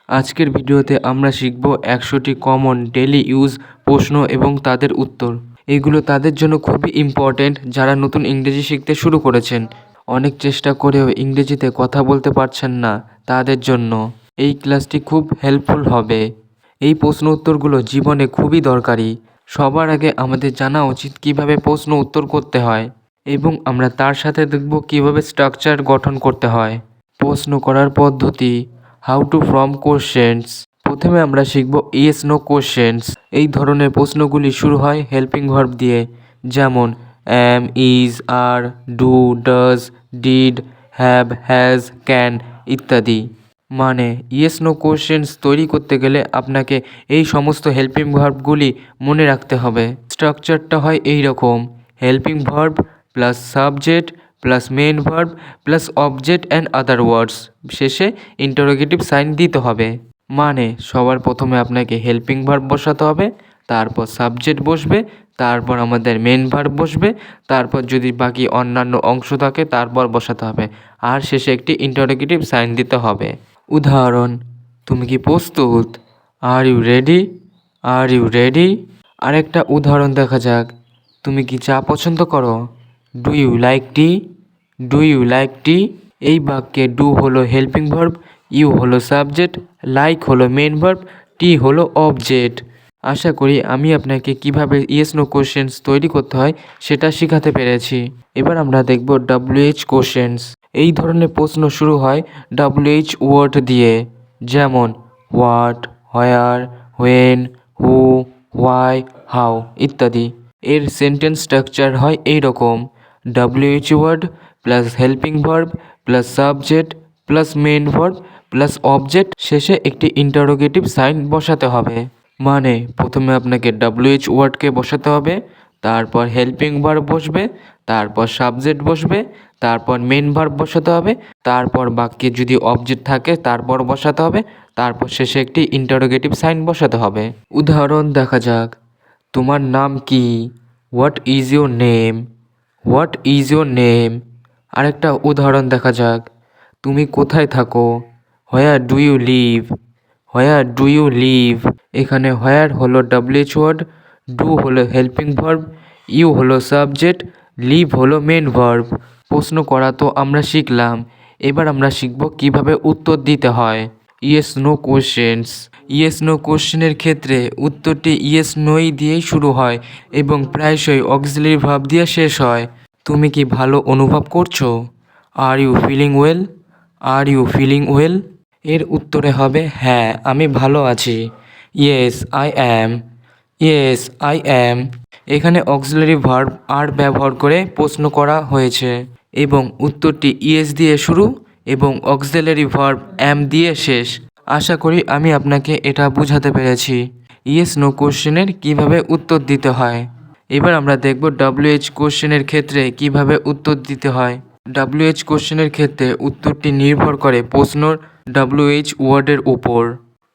আজকের ভিডিওতে আমরা শিখব 100টি কমন ডেলি ইউজ প্রশ্ন এবং তাদের উত্তর। এগুলো তাদের জন্য খুবই ইম্পর্ট্যান্ট যারা নতুন ইংরেজি শিখতে শুরু করেছেন, অনেক চেষ্টা করেও ইংরেজিতে কথা বলতে পারছেন না, তাদের জন্য এই ক্লাসটি খুব হেল্পফুল হবে। এই প্রশ্ন উত্তরগুলো জীবনে খুবই দরকারি। সবার আগে আমাদের জানা উচিত কিভাবে প্রশ্ন উত্তর করতে হয় এবং আমরা তার সাথে দেখব কিভাবে স্ট্রাকচার গঠন করতে হয়। প্রশ্ন করার পদ্ধতি, হাউ টু ফর্ম কোশ্চেন্স। প্রথমে আমরা শিখব ইয়েস নো কোশ্চেন্স। এই ধরনের প্রশ্নগুলি শুরু হয় হেল্পিং ভার্ব দিয়ে, যেমন am, is, are, do, does, did, have, has, can ইত্যাদি। মানে ইয়েস নো কোশ্চেন্স তৈরি করতে গেলে আপনাকে এই সমস্ত হেল্পিং ভার্বগুলি মনে রাখতে হবে। স্ট্রাকচারটা হয় এই রকম: helping verb plus subject plus main verb plus object and other words, শেষে ইন্টারোগেটিভ সাইন দিতে হবে। মানে সবার প্রথমে আপনাকে হেল্পিং ভার্ব বসাতে হবে, তারপর সাবজেক্ট বসবে, তারপর আমাদের মেন ভার্ব বসবে, তারপর যদি বাকি অন্যান্য অংশ থাকে তারপর বসাতে হবে, আর শেষে একটি ইন্টারোগেটিভ সাইন দিতে হবে। উদাহরণ: তুমি কি প্রস্তুত? Are you ready? Are you ready? আরেকটা উদাহরণ দেখা যাক: তুমি কি চা পছন্দ করো? Do you like tea? Do you like tea? এই বাক্যে ডু হলো হেল্পিং ভার্ব, ইউ হলো সাবজেক্ট, লাইক হলো মেন ভার্ব, টি হলো অবজেক্ট। আশা করি আমি আপনাকে কিভাবে ইয়েস নো কোশ্চেন্স তৈরি করতে হয় সেটা শেখাতে পেরেছি। এবার আমরা দেখব WH কোশ্চেন্স। এই ধরনের প্রশ্ন শুরু হয় WH ওয়ার্ড দিয়ে, যেমন what, where, when, who, why, how ইত্যাদি। এর সেন্টেন্স স্ট্রাকচার হয় এই রকম: WH word plus helping verb plus subject plus main verb plus object, শেষে একটি ইন্টারোগেটিভ সাইন বসাতে হবে। মানে প্রথমে আপনাকে WH ওয়ার্ডকে বসাতে হবে, তারপর হেল্পিং ভার্ব বসবে, তারপর সাবজেক্ট বসবে, তারপর মেন ভার্ব বসাতে হবে, তারপর বাক্যে যদি অবজেক্ট থাকে তারপর বসাতে হবে, তারপর শেষে একটি ইন্টারোগেটিভ সাইন বসাতে হবে। উদাহরণ দেখা যাক: তোমার নাম কি? What is your name? What is your name? আরেকটা উদাহরণ দেখা যাক: তুমি কোথায় থাকো? Where do you live? Where do you live? এখানে হোয়ার হলো WH ওয়ার্ড, ডু হলো হেল্পিং ভার্ব, ইউ হলো সাবজেক্ট, লিভ হলো মেন ভার্ব। প্রশ্ন করা তো আমরা শিখলাম, এবার আমরা শিখব কিভাবে উত্তর দিতে হয়। Yes no questions. Yes no কোশ্চেনের ক্ষেত্রে উত্তরটি ইয়েস নোই দিয়েই শুরু হয় এবং প্রায়শই অক্সিলারি ভার্ব দিয়ে শেষ হয়। তুমি কি ভালো অনুভব করছো? Are you feeling well? Are you feeling well? এর উত্তরে হবে হ্যাঁ, আমি ভালো আছি। Yes I am. Yes I am. এখানে অক্সিলারি ভার্ব আর ব্যবহার করে প্রশ্ন করা হয়েছে এবং উত্তরটি ইয়েস দিয়ে শুরু এবং অক্সিলারি ভার্ব অ্যাম দিয়ে শেষ। আশা করি আমি আপনাকে এটা বোঝাতে পেরেছি ইয়েস নো কোশ্চেনের কিভাবে উত্তর দিতে হয়। এবার আমরা দেখব WH কোশ্চেনের ক্ষেত্রে কিভাবে উত্তর দিতে হয়। WH কোশ্চেনের ক্ষেত্রে উত্তরটি নির্ভর করে প্রশ্নর WH ওয়ার্ডের উপর।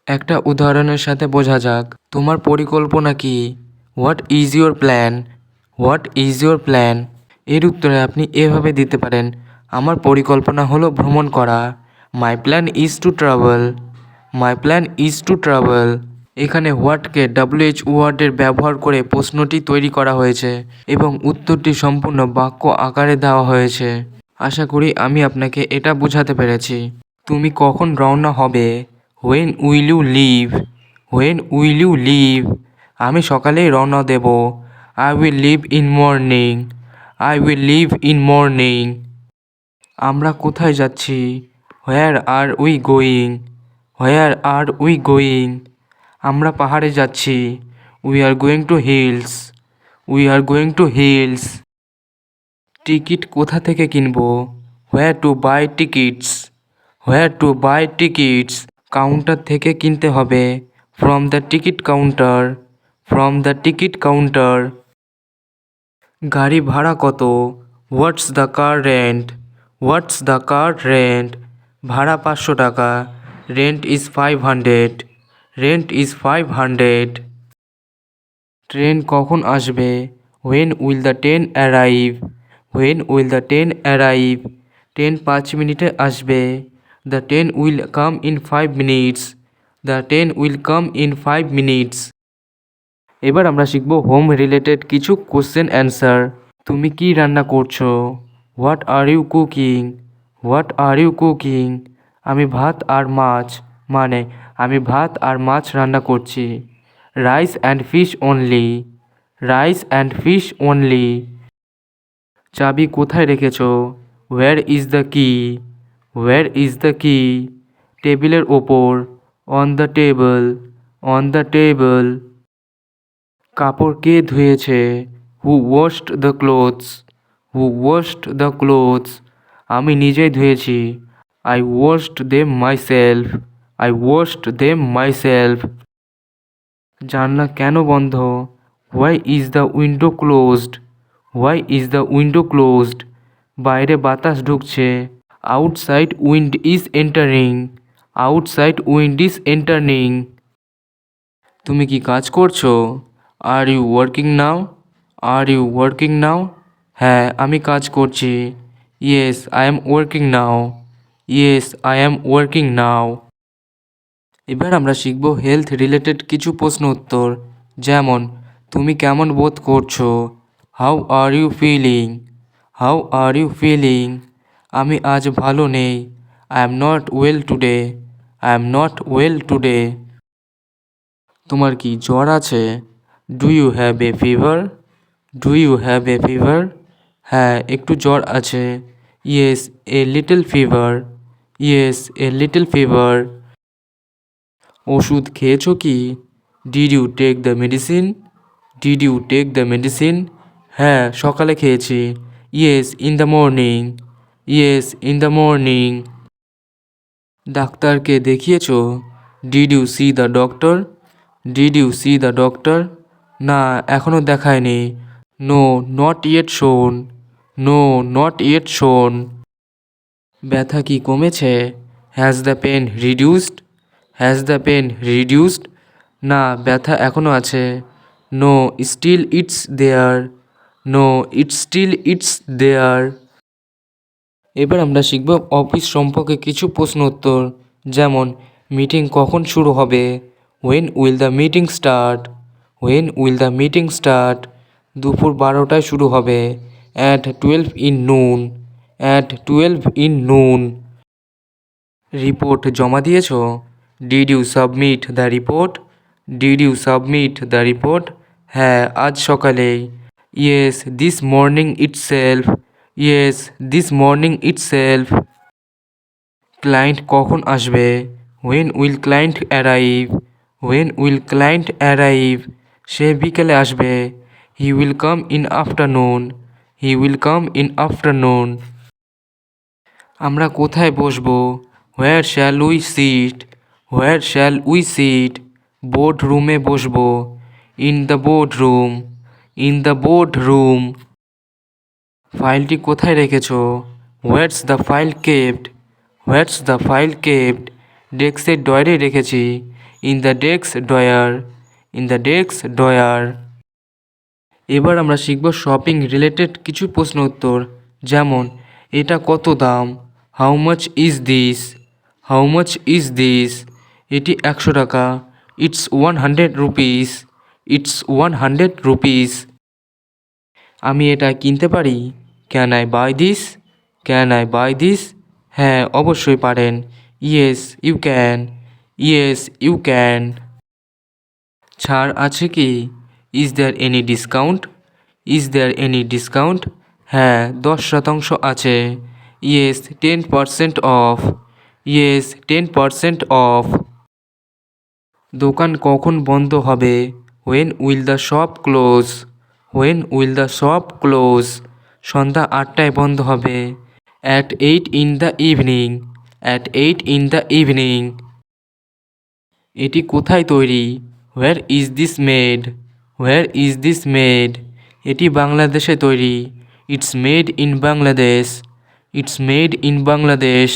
একটা উদাহরণের সাথে বোঝা যাক: তোমার পরিকল্পনা কি? What is your plan? What is your plan? এর উত্তরে আপনি এভাবে দিতে পারেন: আমার পরিকল্পনা হলো ভ্রমণ করা। মাই plan is to travel. My plan is to travel. এখানে হোয়াটকে WH ওয়ার্ডের ব্যবহার করে প্রশ্নটি তৈরি করা হয়েছে এবং উত্তরটি সম্পূর্ণ বাক্য আকারে দেওয়া হয়েছে। আশা করি আমি আপনাকে এটা বোঝাতে পেরেছি। তুমি কখন রওনা হবে? When will you leave? When will you leave? আমি সকালেই রওনা দেব। I will leave in morning. I will leave in morning. আমরা কোথায় যাচ্ছি? Where are we going? Where are we going? আমরা পাহাড়ে যাচ্ছি। We are going to hills. We are going to hills. Ticket কোথা থেকে কিনবো? Where to buy tickets? Where to buy tickets? Counter থেকে কিনতে হবে। From the ticket counter. From the ticket counter. গাড়ি ভাড়া কত? What's the car rent? What's the car rent? ভাড়া 500 টাকা। Rent is 500। Rent is 500। Train কখন আসবে? When will the train arrive? When will the train arrive? Train 5 মিনিটে আসবে। The train will come in 5 minutes. The train will come in 5 minutes. এবার আমরা শিখব home related কিছু কোশ্চেন অ্যান্সার। তুমি কি রান্না করছো? What are you cooking? What are you cooking? আমি ভাত আর মাছ, মানে আমি ভাত আর মাছ রান্না করছি। Rice and fish only. Rice and fish only. চাবি কোথায় রেখেছো? হোয়ার ইজ দ্য কি? হোয়ার ইজ দ্য কি? টেবিলের ওপর। On the table. On the table. কাপড় কে ধুয়েছে? Who washed the clothes? Who washed the clothes? আমি নিজেই ধুয়েছি। I washed them myself. I washed them myself. জানলা কেন বন্ধ? Why is the window closed? Why is the window closed? বাইরে বাতাস ঢুকছে। Outside wind is entering. Outside wind is entering. তুমি কি কাজ করছো? Are you working now? Are you working now? হ্যাঁ, আমি কাজ করছি। Yes I am working now. Yes I am working নাও। এবার আমরা শিখব হেলথ রিলেটেড কিছু প্রশ্ন উত্তর। যেমন তুমি কেমন বোধ করছো? How are you feeling? How are you feeling? আমি আজ ভালো নেই। I am not well today. I am not well today. তোমার কি জ্বর আছে? Do you have a fever? Do you have a fever? হ্যাঁ, একটু জ্বর আছে। Yes a little fever. Yes a little fever. ওষুধ খেয়েছো কি? Did you take the medicine? Did you take the medicine? হ্যাঁ, সকালে খেয়েছি। Yes in the morning. Yes in the morning. ডাক্তারকে দেখিয়েছো? Did you see the doctor? Did you see the doctor? না, এখনও দেখায়নি। No not yet shown. No not yet shown. ব্যথা কি কমেছে? Has the pain reduced? Has the pain reduced? না, ব্যথা এখনও আছে। No still it's there. No it's still it's there. এবার আমরা শিখব অফিস সম্পর্কে কিছু প্রশ্ন উত্তর। যেমন মিটিং কখন শুরু হবে? When will the meeting start? When will the meeting start? দুপুর 12টায় শুরু হবে। At 12 in noon. At 12 in noon. Report জমা দিয়েছো? Did you submit the report? Did you submit the report? হ্যাঁ, আজ সকালেই। Yes this morning itself. Yes this morning itself. Client কখন আসবে? When will client arrive? When will client arrive? সে বিকেলে আসবে। He will come in afternoon. He will come in afternoon. আমরা কোথায় বসবো? Where shall we sit? Where shall we sit? Board রুমে বসবো। In the board room. In the board room. ফাইলটি কোথায় রেখেছো? What's the file kept? What's the file kept? ডেস্কের ডয়ারে রেখেছি। In the desk drawer. In the desk drawer. এবার আমরা শিখব শপিং রিলেটেড কিছু প্রশ্ন উত্তর। যেমন এটা কত দাম? How much is this? How much is this? এটি 100 টাকা। It's 100 rupees. It's 100 rupees. আমি এটা কিনতে পারি? Can I buy this? Can I buy this? হ্যাঁ, অবশ্যই পারেন। Yes you can. Yes you can. ছাড় আছে কি? Is there any discount? Is there any discount? হ্যাঁ, 10% আছে। Yes 10% off. Yes 10% off. দোকান কখন বন্ধ হবে? When will the shop close? When will the shop close? সন্ধ্যা 8টায় বন্ধ হবে। At 8 in the evening. At 8 in the evening. এটি কোথায় তৈরি? Where is this made? Where is this made? এটি বাংলাদেশে তৈরি। It's made in Bangladesh. It's made in Bangladesh.